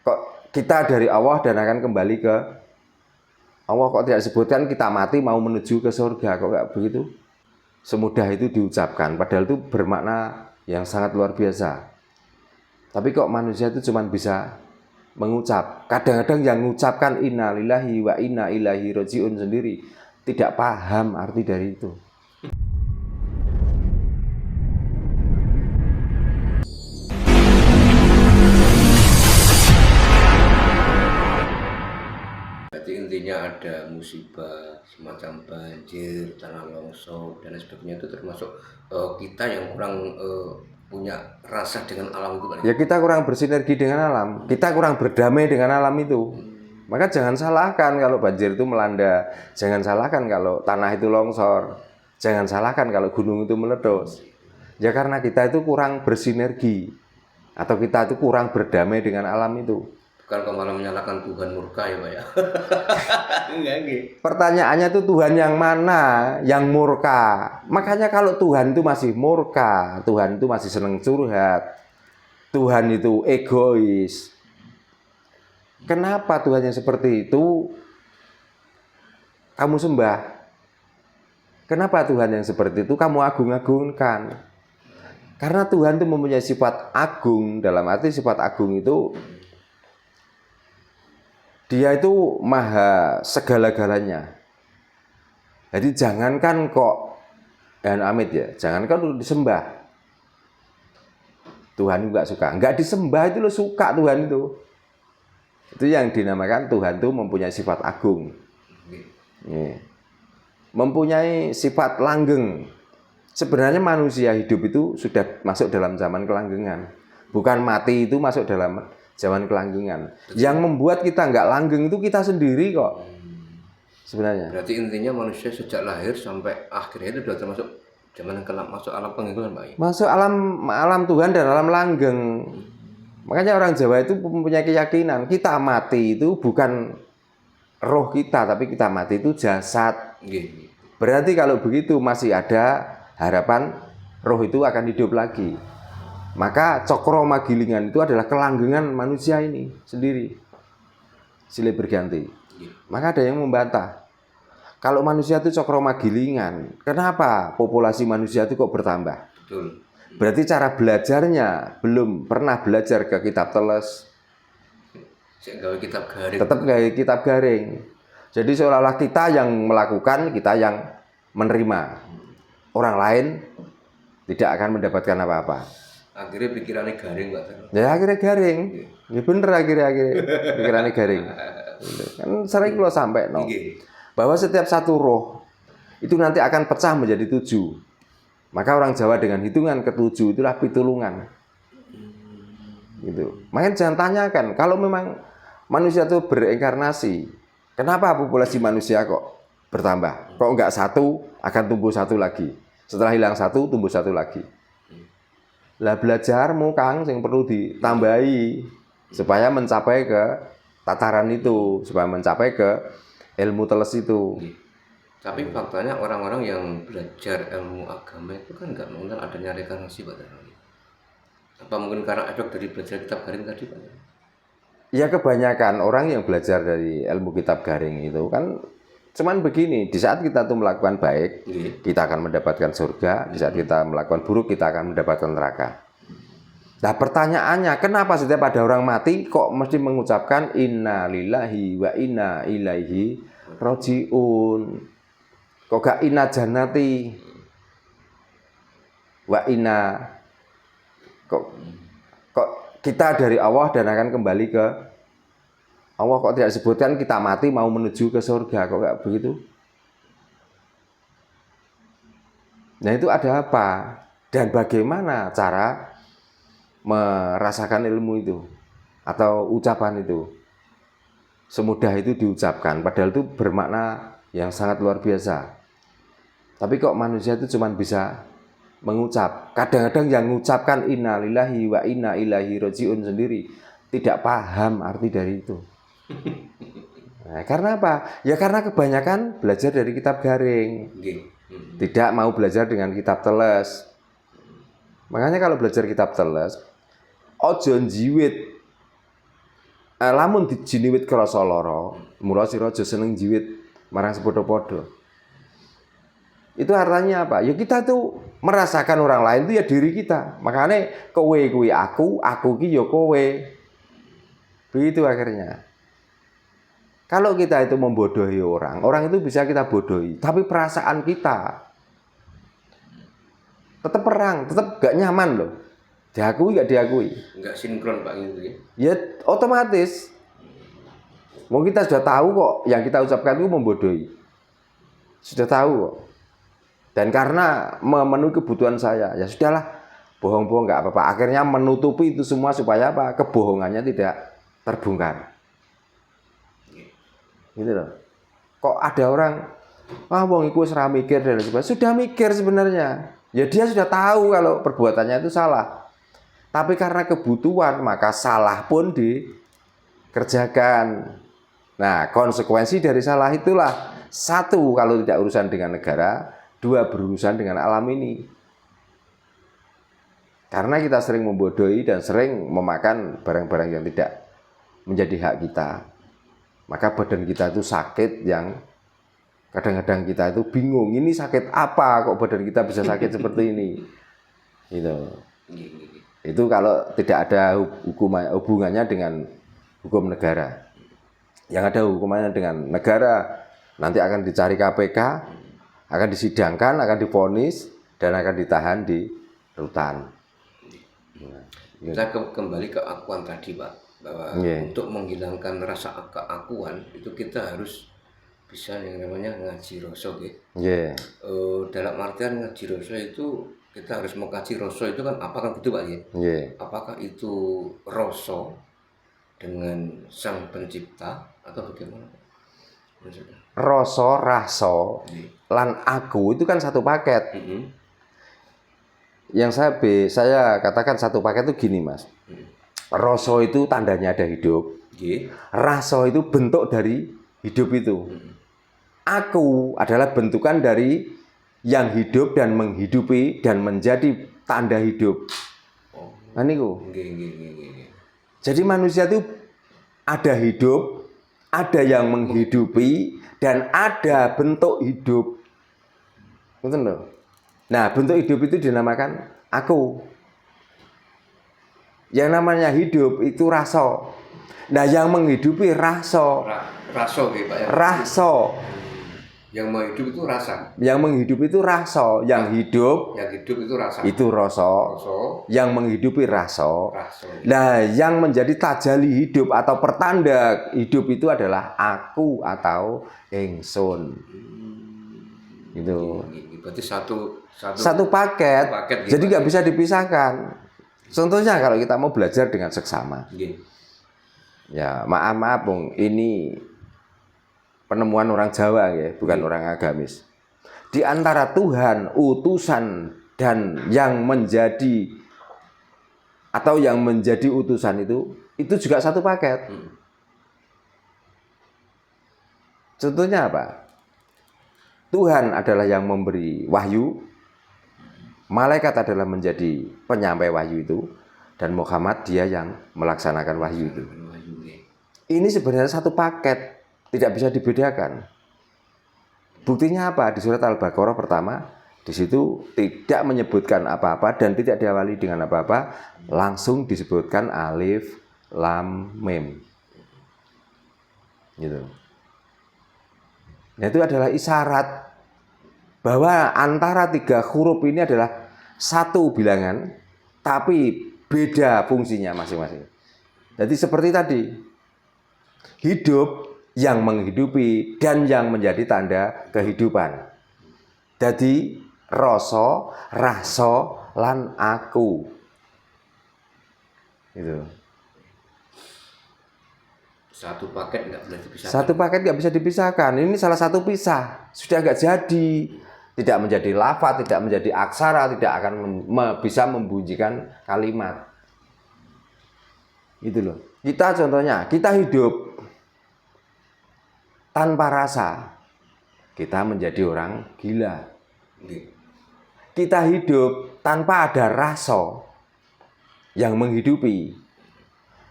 Kok kita dari Allah dan akan kembali ke Allah, kok tidak disebutkan kita mati mau menuju ke surga? Kok nggak begitu? Semudah itu diucapkan, padahal itu bermakna yang sangat luar biasa. Tapi kok manusia itu cuma bisa mengucap. Kadang-kadang yang mengucapkan inna lillahi wa inna ilaihi rajiun sendiri tidak paham arti dari itu. Berarti intinya ada musibah semacam banjir, tanah longsor dan lain sebagainya itu termasuk kita yang kurang punya rasa dengan alam itu Pak. Ya kita kurang bersinergi dengan alam, kita kurang berdamai dengan alam itu. Maka jangan salahkan kalau banjir itu melanda, jangan salahkan kalau tanah itu longsor, jangan salahkan kalau gunung itu meletus. Ya karena kita itu kurang bersinergi atau kita itu kurang berdamai dengan alam itu. Bukan kok malah menyalahkan Tuhan murka ya Pak ya. Enggak gitu. Pertanyaannya itu Tuhan yang mana yang murka? Makanya kalau Tuhan itu masih murka, Tuhan itu masih senang curhat, Tuhan itu egois. Kenapa Tuhan yang seperti itu kamu sembah? Kenapa Tuhan yang seperti itu kamu agung-agungkan? Karena Tuhan itu mempunyai sifat agung, dalam arti sifat agung itu Dia itu maha segala-galanya. Jadi jangankan kok amit ya, jangankan disembah. Tuhan juga suka. Enggak disembah itu lo suka Tuhan itu. Itu yang dinamakan Tuhan itu mempunyai sifat agung. Mempunyai sifat langgeng. Sebenarnya manusia hidup itu sudah masuk dalam zaman kelanggengan. Bukan mati itu masuk dalam zaman kelanggengan. Yang membuat kita nggak langgeng itu kita sendiri kok. Sebenarnya. Berarti intinya manusia sejak lahir sampai akhirnya itu sudah termasuk zaman kelam, masuk alam penghitungan Pak. Masuk alam Tuhan dan alam langgeng. Makanya orang Jawa itu mempunyai keyakinan kita mati itu bukan roh kita, tapi kita mati itu jasad. Berarti kalau begitu masih ada harapan roh itu akan hidup lagi. Maka cokro magilingan itu adalah kelanggengan manusia ini sendiri. Silih berganti. Maka ada yang membantah. Kalau manusia itu cokro magilingan, kenapa populasi manusia itu kok bertambah? Betul. Berarti cara belajarnya belum pernah belajar ke kitab teles. Kitab garing. Tetap kayak kitab garing. Jadi seolah-olah kita yang melakukan, kita yang menerima. Orang lain tidak akan mendapatkan apa-apa. Akhirnya pikirannya garing Pak. Ya akhirnya garing. Ya bener akhirnya pikirannya garing. Kan sering lo sampai no. Bahwa setiap satu roh itu nanti akan pecah menjadi 7. Maka orang Jawa dengan hitungan ke-7 itulah pitulungan. Gitu. Makanya jangan tanyakan kalau memang manusia itu bereinkarnasi, kenapa populasi manusia kok bertambah? Kok enggak satu akan tumbuh satu lagi. Setelah hilang satu tumbuh satu lagi. Lah belajarmu Kang yang perlu ditambahi supaya mencapai ke tataran itu, supaya mencapai ke ilmu teles itu. Tapi faktanya orang-orang yang belajar ilmu agama itu kan nggak mengenal adanya reinkarnasi Pak. Apa mungkin karena efek dari belajar kitab garing tadi Pak? Ya kebanyakan orang yang belajar dari ilmu kitab garing itu kan cuman begini, di saat kita tuh melakukan baik, kita akan mendapatkan surga, di saat kita melakukan buruk, kita akan mendapatkan neraka. Nah pertanyaannya, kenapa setiap ada orang mati kok mesti mengucapkan inna lillahi wa inna ilaihi rajiun? Kok gak inna jannati wa inna, kok kita dari Allah dan akan kembali ke Allah, kok tidak disebutkan kita mati mau menuju ke surga? Kok nggak begitu? Nah itu ada apa? Dan bagaimana cara merasakan ilmu itu atau ucapan itu? Semudah itu diucapkan, padahal itu bermakna yang sangat luar biasa. Tapi kok manusia itu cuma bisa mengucap. Kadang-kadang yang mengucapkan inna lillahi wa inna ilaihi rajiun sendiri tidak paham arti dari itu. Nah, karena apa? Ya karena kebanyakan belajar dari kitab garing. Tidak mau belajar dengan kitab teles. Makanya kalau belajar kitab teles, ojo njiwit. lamun dijiniwit krasa lara, mula sira aja seneng jiwit marang sepadha-padha. Itu artinya apa? Ya kita tuh merasakan orang lain itu ya diri kita. Makanya kowe kuwi aku ki ya kowe. Begitu akhirnya. Kalau kita itu membodohi orang itu bisa kita bodohi. Tapi perasaan kita tetap perang, tetap gak nyaman loh. Diakui gak diakui? Nggak sinkron Pak gitu ya? Ya otomatis. Mau kita sudah tahu kok yang kita ucapkan itu membodohi. Sudah tahu kok. Dan karena memenuhi kebutuhan saya, ya sudahlah, bohong-bohong nggak apa-apa. Akhirnya menutupi itu semua supaya apa? Kebohongannya tidak terbongkar. Gitu loh. Kok ada orang, wong iku wis ra mikir dan sebagainya. Sudah mikir sebenarnya. Ya dia sudah tahu kalau perbuatannya itu salah. Tapi karena kebutuhan, maka salah pun dikerjakan. Nah, konsekuensi dari salah itulah, satu, kalau tidak urusan dengan negara, dua, berurusan dengan alam ini. Karena kita sering membodohi dan sering memakan barang-barang yang tidak menjadi hak kita. Maka badan kita itu sakit yang kadang-kadang kita itu bingung. Ini sakit apa kok badan kita bisa sakit seperti ini? Gitu. Itu kalau tidak ada hubungannya dengan hukum negara. Yang ada hubungannya dengan negara, nanti akan dicari KPK, akan disidangkan, akan divonis, dan akan ditahan di rutan. Kita kembali ke akuan tadi Pak, bahwa untuk menghilangkan rasa keakuan itu kita harus bisa yang namanya ngaji rasa gitu. Dalam artian ngaji rasa itu kita harus mengkaji rasa itu kan apakah gitu Pak ya? Apakah itu rasa dengan sang pencipta atau bagaimana? Rasa, lan aku itu kan satu paket. Yang saya katakan satu paket itu gini Mas. Rasa itu tandanya ada hidup. Rasa itu bentuk dari hidup itu. Aku adalah bentukan dari yang hidup dan menghidupi dan menjadi tanda hidup. Nah niku. Jadi manusia itu ada hidup, ada yang menghidupi, dan ada bentuk hidup. Betul loh. Nah, bentuk hidup itu dinamakan aku. Yang namanya hidup itu rasa. Nah, yang menghidupi rasa. Rasa gitu Pak ya. Rasa. Yang menghidup itu rasa. Yang menghidup itu rasa. Yang hidup itu rasa. Itu rasa. Yang menghidupi rasa. Nah, yang menjadi tajali hidup atau pertanda hidup itu adalah aku atau ingsun. Gitu. Berarti satu paket jadi nggak bisa dipisahkan. Contohnya kalau kita mau belajar dengan seksama. Ya, maaf Bung, ini penemuan orang Jawa ya, bukan orang agamis. Di antara Tuhan, utusan, dan yang menjadi atau yang menjadi utusan itu juga satu paket. Contohnya apa? Tuhan adalah yang memberi wahyu, malaikat adalah menjadi penyampai wahyu itu, dan Muhammad dia yang melaksanakan wahyu itu. Ini sebenarnya satu paket. Tidak bisa dibedakan. Buktinya apa? Di surat Al-Baqarah pertama, di situ tidak menyebutkan apa-apa dan tidak diawali dengan apa-apa, langsung disebutkan alif, lam, mim. Gitu. Nah, itu adalah isyarat bahwa antara tiga huruf ini adalah satu bilangan, tapi beda fungsinya masing-masing. Jadi seperti tadi, hidup yang menghidupi dan yang menjadi tanda kehidupan. Jadi rasa, lan aku. Gitu. Satu paket nggak bisa dipisahkan. Satu paket nggak bisa dipisahkan. Ini salah satu pisah. Sudah nggak jadi. Tidak menjadi lafaz, tidak menjadi aksara, tidak akan bisa membunyikan kalimat. Itu loh. Kita contohnya, kita hidup tanpa rasa, kita menjadi orang gila. Kita hidup tanpa ada rasa yang menghidupi,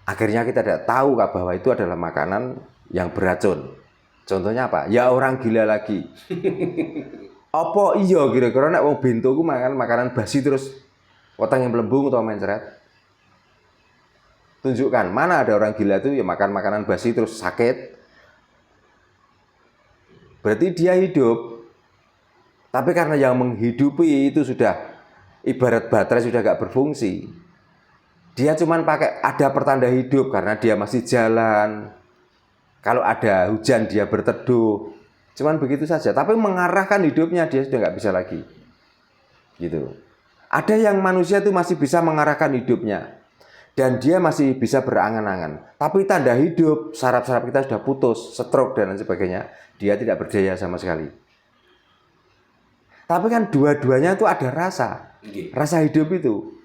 Akhirnya kita tidak tahu bahwa itu adalah makanan yang beracun. Contohnya apa? Ya orang gila lagi. Apa iya kira-kira nek wong bento ku makan makanan basi terus wetenge mlembung utawa mencret? Tunjukkan mana ada orang gila itu ya makan makanan basi terus sakit. Berarti dia hidup. Tapi karena yang menghidupi itu sudah ibarat baterai sudah gak berfungsi. Dia cuman pakai ada pertanda hidup karena dia masih jalan. Kalau ada hujan dia berteduh. Cuman begitu saja. Tapi mengarahkan hidupnya dia sudah nggak bisa lagi. Gitu. Ada yang manusia itu masih bisa mengarahkan hidupnya. Dan dia masih bisa berangan-angan. Tapi tanda hidup, saraf-saraf kita sudah putus, stroke dan lain sebagainya. Dia tidak berdaya sama sekali. Tapi kan dua-duanya itu ada rasa. Rasa hidup itu.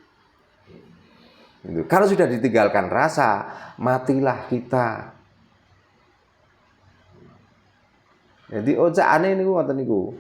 Gitu. Kalau sudah ditinggalkan rasa, matilah kita. Jadi aneh niku ngoten niku.